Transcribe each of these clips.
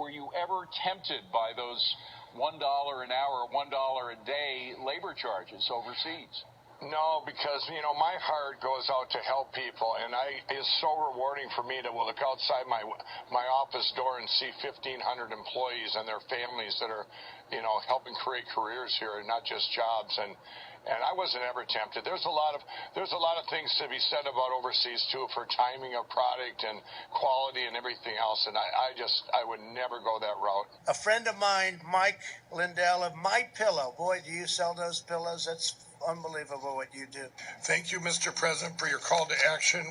were you ever tempted by those $1 an hour, $1 a day labor charges overseas? No, because, my heart goes out to help people, and it's so rewarding for me to look outside my office door and see 1,500 employees and their families that are, helping create careers here and not just jobs. And I wasn't ever tempted. There's a lot of things to be said about overseas too, for timing of product and quality and everything else. And I would never go that route. A friend of mine, Mike Lindell of My Pillow. Boy, do you sell those pillows? That's unbelievable what you do. Thank you, Mr. President, for your call to action,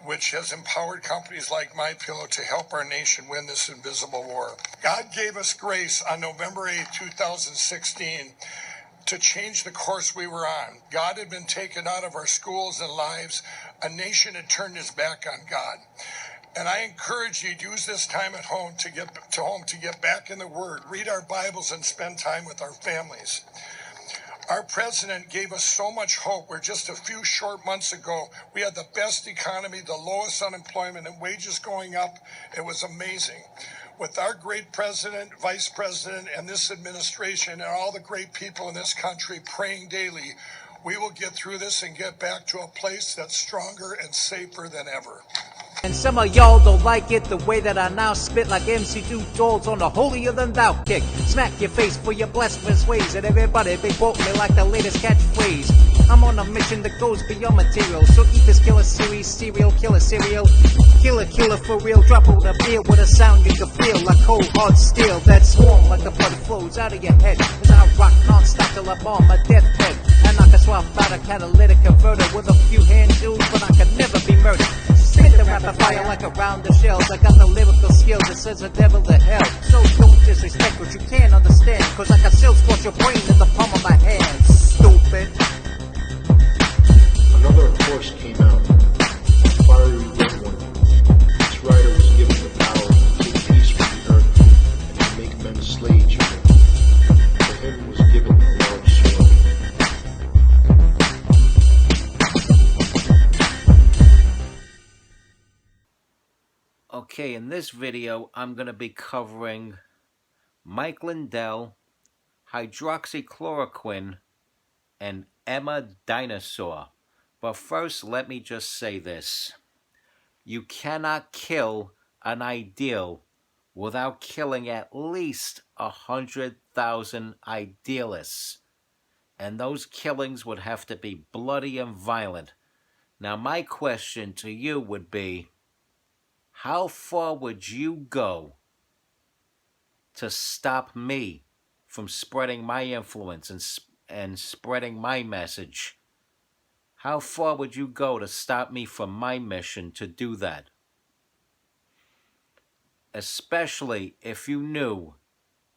which has empowered companies like My Pillow to help our nation win this invisible war. God gave us grace on November 8, 2016, to change the course we were on. God had been taken out of our schools and lives. A nation had turned its back on God. And I encourage you to use this time at home to get back in the Word, read our Bibles, and spend time with our families. Our president gave us so much hope where just a few short months ago, we had the best economy, the lowest unemployment, and wages going up. It was amazing. With our great president, vice president, and this administration, and all the great people in this country praying daily, we will get through this and get back to a place that's stronger and safer than ever. And some of y'all don't like it the way that I now spit like MC2 dolls on the holier than thou kick. Smack your face for your blasphemous ways, and everybody they quote me like the latest catchphrase. I'm on a mission that goes beyond material, so eat this killer series, serial killer cereal. Killer for real, drop on the beer with a sound you can feel like cold hard steel. That swarm like the blood flows out of your head as I rock non-stop till I'm on my deathbed. And I can swap out a catalytic converter with a few hand tools, but I can never be murdered. Spit the rapid fire like around the shells. I got the lyrical skills that sends the devil to hell. So don't disrespect what you can't understand, cause I can still squash your brain in the palm of my hand. Stupid. Another horse came out, a fiery red one. Its rider was given the power to take peace from the earth and to make men slaves. For him was given a large sword. Okay, in this video, I'm going to be covering Mike Lindell, Hydroxychloroquine, and Emma Dinosaur. But first, let me just say this. You cannot kill an ideal without killing at least 100,000 idealists. And those killings would have to be bloody and violent. Now, my question to you would be, how far would you go to stop me from spreading my influence and spreading my message? How far would you go to stop me from my mission to do that? Especially if you knew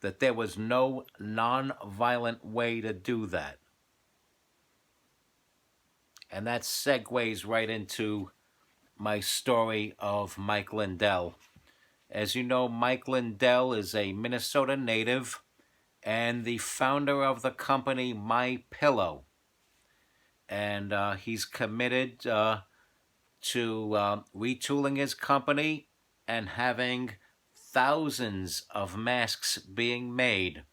that there was no non-violent way to do that. And that segues right into my story of Mike Lindell. As you know, Mike Lindell is a Minnesota native and the founder of the company My Pillow. And he's committed to retooling his company and having thousands of masks being made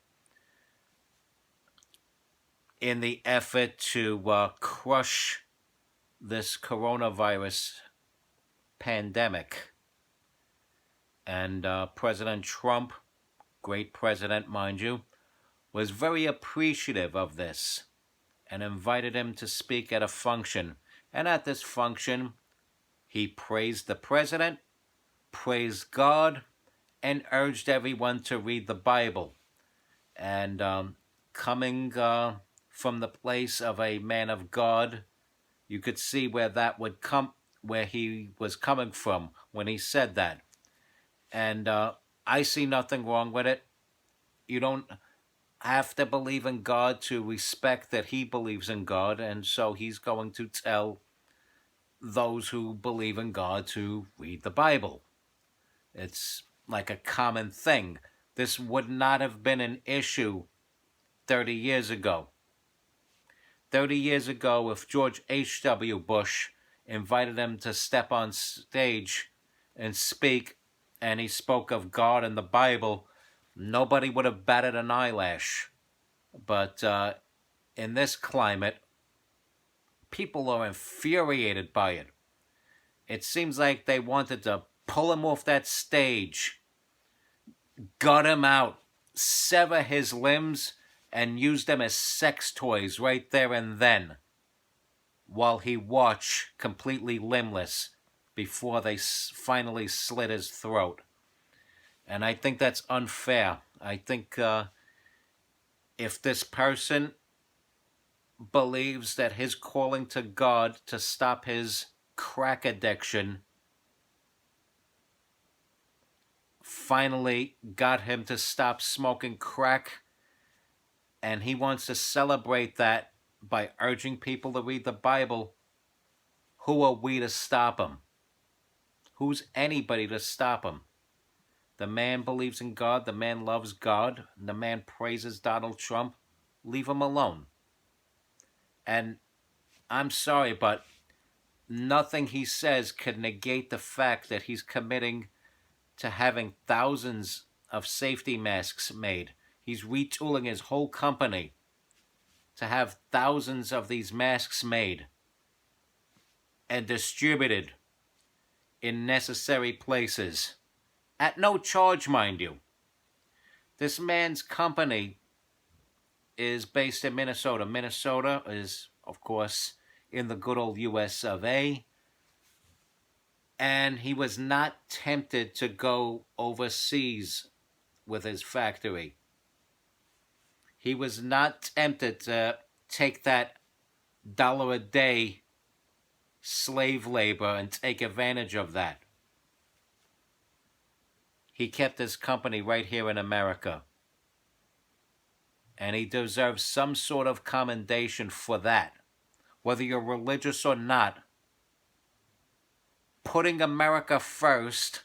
in the effort to crush this coronavirus pandemic. And President Trump, great president, mind you, was very appreciative of this and invited him to speak at a function. And at this function, he praised the president, praised God, and urged everyone to read the Bible. And coming from the place of a man of God, you could see where that would come, where he was coming from when he said that. And I see nothing wrong with it. You don't have to believe in God to respect that he believes in God, and so he's going to tell those who believe in God to read the Bible. It's like a common thing. This would not have been an issue 30 years ago. 30 years ago, if George H.W. Bush invited him to step on stage and speak and he spoke of God and the Bible, nobody would have batted an eyelash. But in this climate, people are infuriated by it. It seems like they wanted to pull him off that stage, gut him out, sever his limbs, and use them as sex toys right there and then, while he watched completely limbless before they finally slit his throat. And I think that's unfair. I think if this person believes that his calling to God to stop his crack addiction finally got him to stop smoking crack, and he wants to celebrate that by urging people to read the Bible, who are we to stop him? Who's anybody to stop him? The man believes in God, the man loves God, and the man praises Donald Trump. Leave him alone. And I'm sorry, but nothing he says can negate the fact that he's committing to having thousands of safety masks made. He's retooling his whole company to have thousands of these masks made and distributed in necessary places. At no charge, mind you. This man's company is based in Minnesota. Minnesota is, of course, in the good old US of A. And he was not tempted to go overseas with his factory. He was not tempted to take that $1 a day slave labor and take advantage of that. He kept his company right here in America. And he deserves some sort of commendation for that. Whether you're religious or not, putting America first,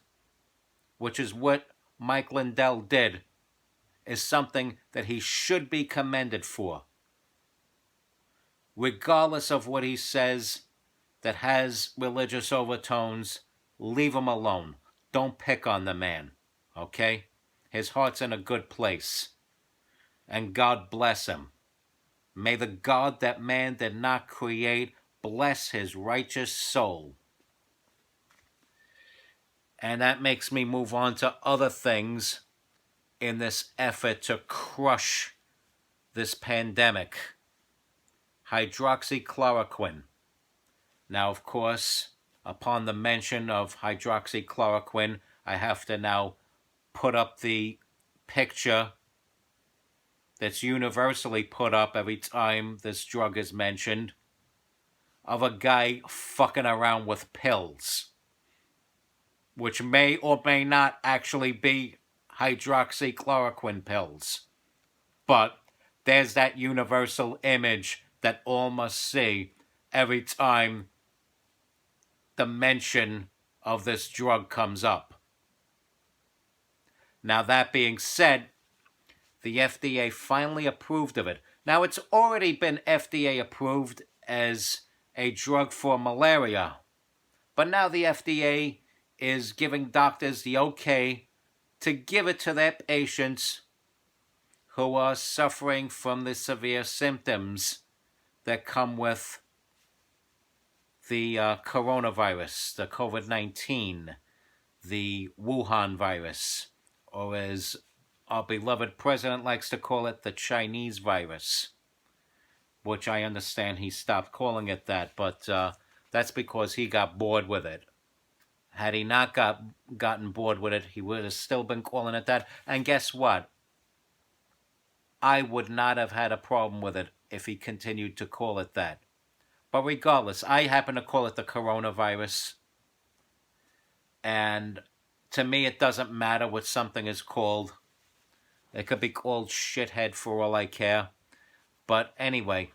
which is what Mike Lindell did, is something that he should be commended for. Regardless of what he says that has religious overtones, leave him alone. Don't pick on the man, okay? His heart's in a good place. And God bless him. May the God that man did not create bless his righteous soul. And that makes me move on to other things in this effort to crush this pandemic. Hydroxychloroquine. Now, of course, upon the mention of hydroxychloroquine, I have to now put up the picture that's universally put up every time this drug is mentioned, of a guy fucking around with pills, which may or may not actually be hydroxychloroquine pills. But there's that universal image that all must see every time the mention of this drug comes up. Now, that being said, the FDA finally approved of it. Now, it's already been FDA approved as a drug for malaria, but now the FDA is giving doctors the okay to give it to their patients who are suffering from the severe symptoms that come with the coronavirus, the COVID-19, the Wuhan virus, or as our beloved president likes to call it, the Chinese virus, which I understand he stopped calling it that, but that's because he got bored with it. Had he not gotten bored with it, he would have still been calling it that. And guess what? I would not have had a problem with it if he continued to call it that. But regardless, I happen to call it the coronavirus. And to me, it doesn't matter what something is called. It could be called shithead for all I care. But anyway,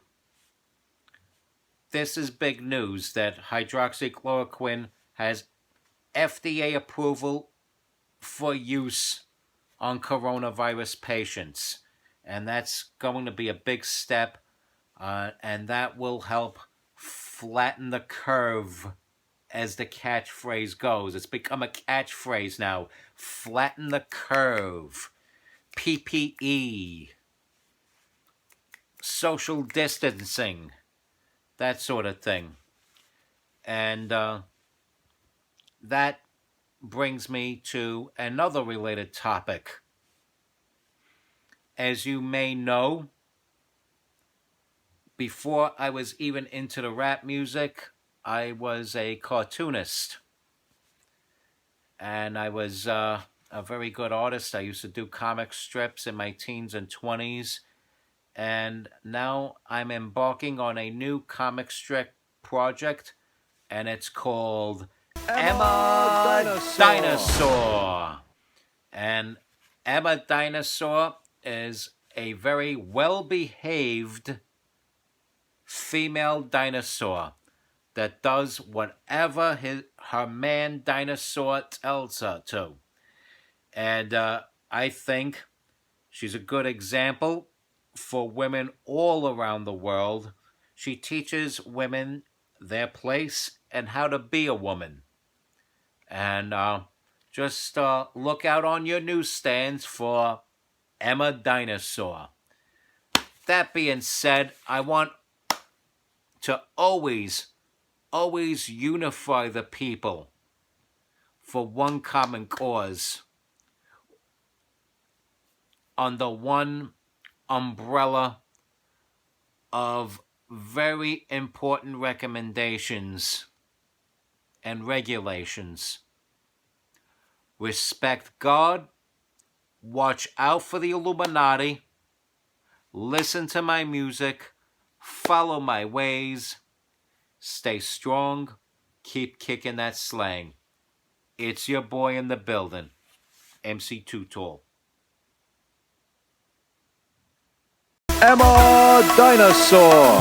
this is big news that hydroxychloroquine has FDA approval for use on coronavirus patients. And that's going to be a big step, and that will help flatten the curve as the catchphrase goes. It's become a catchphrase now. Flatten the curve. PPE. Social distancing. That sort of thing. And that brings me to another related topic. As you may know, before I was even into the rap music, I was a cartoonist. And I was a very good artist. I used to do comic strips in my teens and 20s. And now I'm embarking on a new comic strip project, and it's called Emma Dinosaur. And Emma Dinosaur is a very well-behaved female dinosaur that does whatever her man dinosaur tells her to. And I think she's a good example for women all around the world. She teaches women their place and how to be a woman. And just look out on your newsstands for Emma Dinosaur. That being said, I want to always unify the people for one common cause under one umbrella of very important recommendations and regulations. Respect God, watch out for the Illuminati, listen to my music, follow my ways, stay strong, keep kicking that slang. It's your boy in the building, MC Too Tall. Emma Dinosaur.